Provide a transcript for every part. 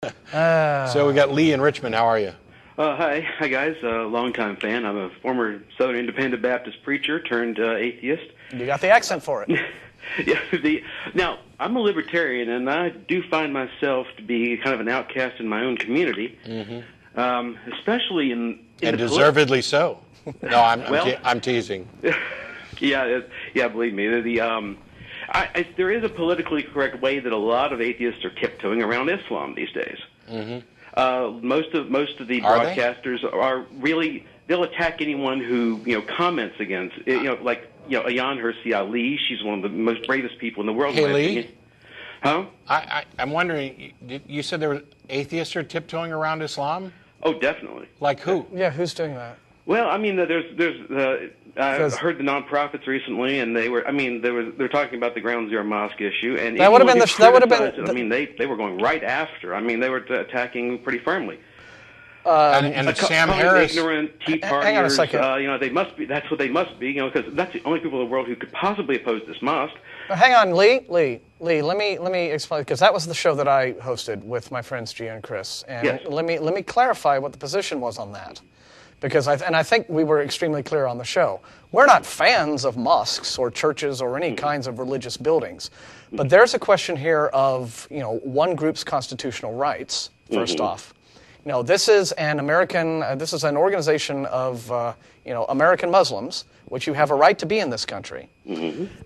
So we got Lee in Richmond. How are you? Hi guys. Longtime fan. I'm a former Southern Independent Baptist preacher turned atheist. You got the accent for it. Yeah. Now, I'm a libertarian, and I do find myself to be kind of an outcast in my own community, especially in and deservedly so. No, I'm teasing. Yeah, believe me. There is a politically correct way that a lot of atheists are tiptoeing around Islam these days. Most of the broadcasters are really, they'll attack anyone who comments against like Ayan Hirsi Ali. She's one of the most bravest people in the world. Hey, Lee. Opinion. Huh? I'm wondering. You said there were atheists are tiptoeing around Islam. Oh, definitely. Like who? Yeah, who's doing that? Well, I mean, I heard the nonprofits recently, and they're talking about the Ground Zero Mosque issue, and that would have been. I mean, they were going right after. I mean, they were attacking pretty firmly. And Sam Harris. Ignorant tea partiers. Hang on a second. They must be. That's what they must be. Because that's the only people in the world who could possibly oppose this mosque. Hang on, Lee. Let me explain, because that was the show that I hosted with my friends Gia and Chris, and yes. let me clarify what the position was on that. Because I think we were extremely clear on the show. We're not fans of mosques or churches or any kinds of religious buildings, but there's a question here of one group's constitutional rights. First off, this is an organization of American Muslims, which you have a right to be in this country,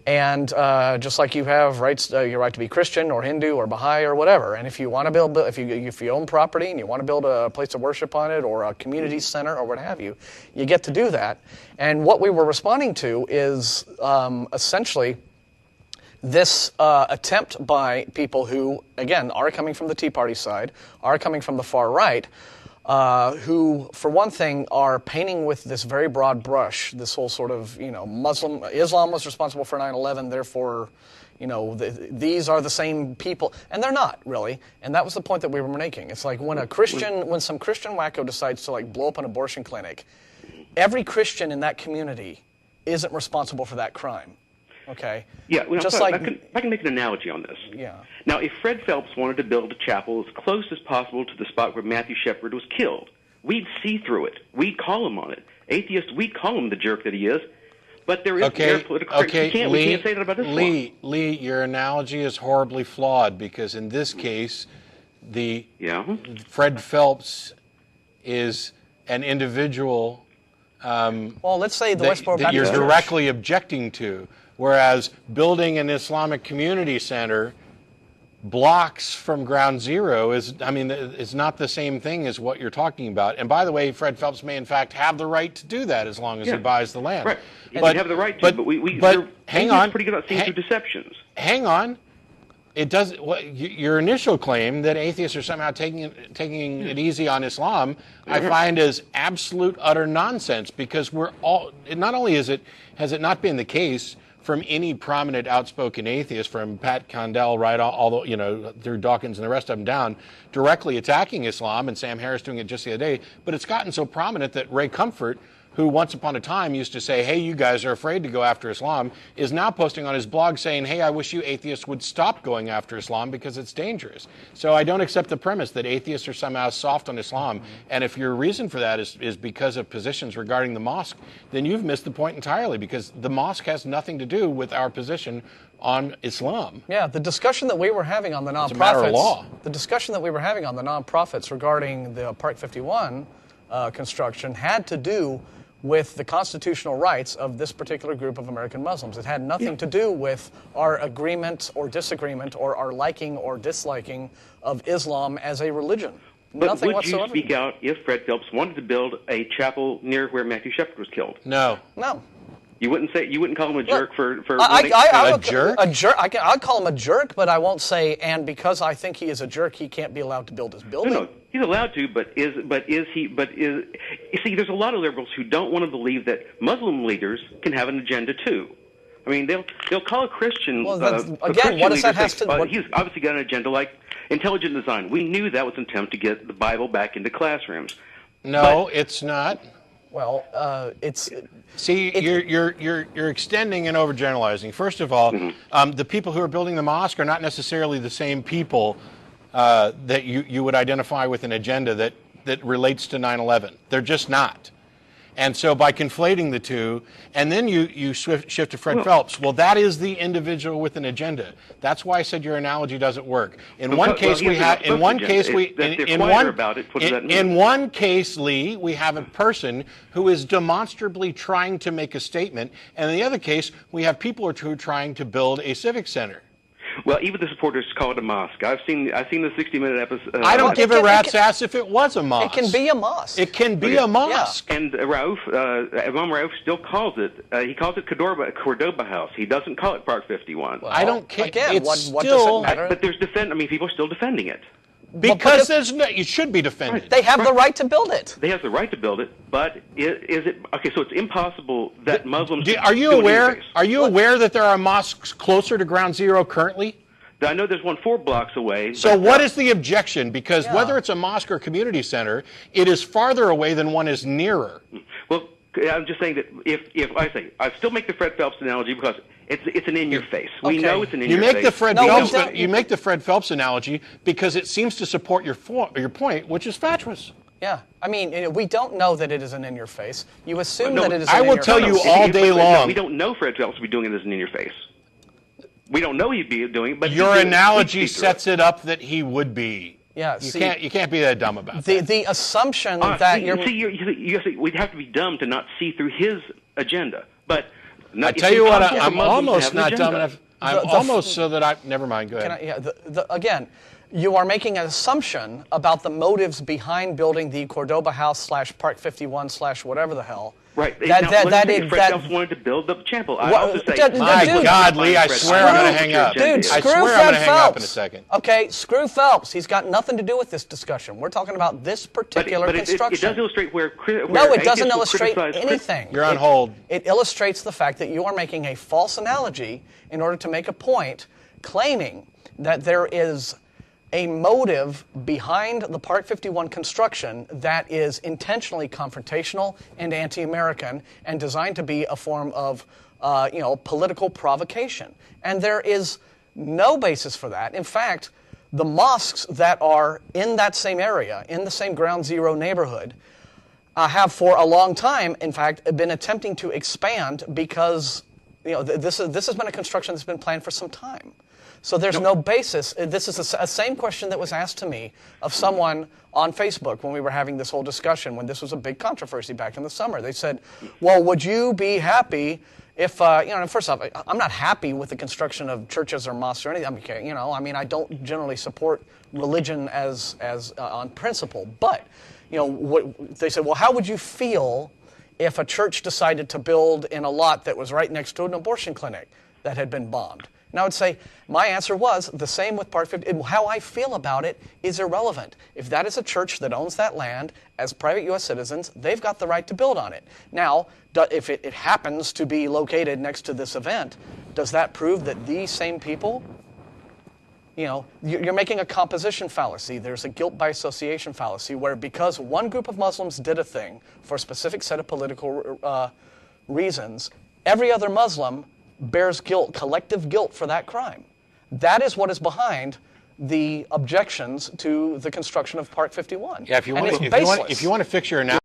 and just like you have your right to be Christian or Hindu or Baha'i or whatever. And if you want to build, if you own property and you want to build a place of worship on it or a community center or what have you, you get to do that. And what we were responding to is essentially this attempt by people who, again, are coming from the Tea Party side, are coming from the far right, who, for one thing, are painting with this very broad brush this whole sort of, Islam was responsible for 9/11, therefore, these are the same people, and they're not really. And that was the point that we were making. It's like when some Christian wacko decides to blow up an abortion clinic, every Christian in that community isn't responsible for that crime. Okay. Yeah. Just I can make an analogy on this. Yeah. Now, if Fred Phelps wanted to build a chapel as close as possible to the spot where Matthew Shepard was killed, we'd see through it. We'd call him on it. Atheists, we'd call him the jerk that he is. But there is political correctness. We can't say that about Islam. Lee, your analogy is horribly flawed because in this case, Fred Phelps is an individual. Well, let's say the Westboro that you're Baptist directly objecting to. Whereas building an Islamic community center blocks from Ground Zero is not the same thing as what you're talking about. And by the way, Fred Phelps may in fact have the right to do that as long as he buys the land. Right. But have the right to. But hang on. Pretty good at seeing through deceptions. Hang on. It does. Your initial claim that atheists are somehow taking it easy on Islam, I find as absolute utter nonsense because we're all. Not only has it not been the case from any prominent outspoken atheist, from Pat Condell right all through Dawkins and the rest of them down, directly attacking Islam, and Sam Harris doing it just the other day. But it's gotten so prominent that Ray Comfort, who once upon a time used to say, hey, you guys are afraid to go after Islam, is now posting on his blog saying, hey, I wish you atheists would stop going after Islam because it's dangerous. So I don't accept the premise that atheists are somehow soft on Islam. And if your reason for that is because of positions regarding the mosque, then you've missed the point entirely because the mosque has nothing to do with our position on Islam. Yeah, the discussion that we were having on the nonprofits. It's a matter of law. The discussion that we were having on the nonprofits regarding the Park 51 construction had to do with the constitutional rights of this particular group of American Muslims. It had nothing to do with our agreement or disagreement or our liking or disliking of Islam as a religion. But nothing would whatsoever. you speak out if Fred Phelps wanted to build a chapel near where Matthew Shepard was killed? No. You wouldn't call him a jerk for a jerk? A jerk. I'd call him a jerk, but I won't say. And because I think he is a jerk, he can't be allowed to build his building. No, he's allowed to. You see, there's a lot of liberals who don't want to believe that Muslim leaders can have an agenda too. I mean, they'll call a Christian. Well, Christian what does that have to? He's obviously got an agenda like intelligent design. We knew that was an attempt to get the Bible back into classrooms. No, it's not. Well, it's. See, you're extending and overgeneralizing. First of all, the people who are building the mosque are not necessarily the same people that you would identify with an agenda that relates to 9/11. They're just not. And so by conflating the two, and then you shift to Fred Phelps, well, that is the individual with an agenda. That's why I said your analogy doesn't work. In one case, Lee, we have a person who is demonstrably trying to make a statement, and in the other case, we have people who are trying to build a civic center. Well, even the supporters call it a mosque. I've seen the 60-minute episode. I don't give a rat's ass if it was a mosque. It can be a mosque. It can be a mosque. Yeah. And Imam Rauf still calls it. He calls it Cordoba House. He doesn't call it Park 51. Well, I don't care. Again, it's what still, does it matter? But there's people are still defending it. Because it should be defended. Right. They have the right to build it. They have the right to build it, but is it okay? So it's impossible that Muslims. Are you aware? Are you aware that there are mosques closer to Ground Zero currently? I know there's one 4 blocks away. So what is the objection? Because whether it's a mosque or community center, it is farther away than one is nearer. Well, I'm just saying that if I still make the Fred Phelps analogy because it's an in-your-face. We know it's an in-your-face. You make the Fred Phelps analogy because it seems to support your point, which is fatuous. Yeah, I mean, we don't know that it is an in-your-face. You assume that it is. I will tell you all day long. We don't know Fred Phelps would be doing it as an in-your-face. We don't know he'd be doing it, but your analogy sets it up that he would be. Yeah, you can't be that dumb about that. The assumption that we'd have to be dumb to not see through his agenda. But I tell you what, I'm almost not dumb enough. I'm almost so that I never mind. Go ahead. Again, you are making an assumption about the motives behind building the Cordoba House / Park 51 / whatever the hell. Right. Fred Phelps wanted to build the chapel. I also say, my God, Lee, I swear I'm going to hang up. Dude, I swear I'm going to hang up in a second. Okay, screw Phelps. He's got nothing to do with this discussion. We're talking about this particular construction. It does illustrate where no, it doesn't illustrate anything. You're on hold. It illustrates the fact that you are making a false analogy in order to make a point, claiming that there is a motive behind the Park 51 construction that is intentionally confrontational and anti-American and designed to be a form of political provocation. And there is no basis for that. In fact, the mosques that are in that same area, in the same Ground Zero neighborhood, have for a long time, in fact, been attempting to expand because this has been a construction that's been planned for some time. So there's no basis. This is the same question that was asked to me of someone on Facebook when we were having this whole discussion, when this was a big controversy back in the summer. They said, well, would you be happy if, first off, I'm not happy with the construction of churches or mosques or anything. I don't generally support religion as on principle. But, they said, well, how would you feel if a church decided to build in a lot that was right next to an abortion clinic that had been bombed? And I would say, my answer was the same with Park 50. How I feel about it is irrelevant. If that is a church that owns that land as private U.S. citizens, they've got the right to build on it. Now, if it happens to be located next to this event, does that prove that these same people, you're making a composition fallacy. There's a guilt by association fallacy where because one group of Muslims did a thing for a specific set of political reasons, every other Muslim bears guilt, collective guilt for that crime. That is what is behind the objections to the construction of Park 51. Yeah, if you want to fix your analogy.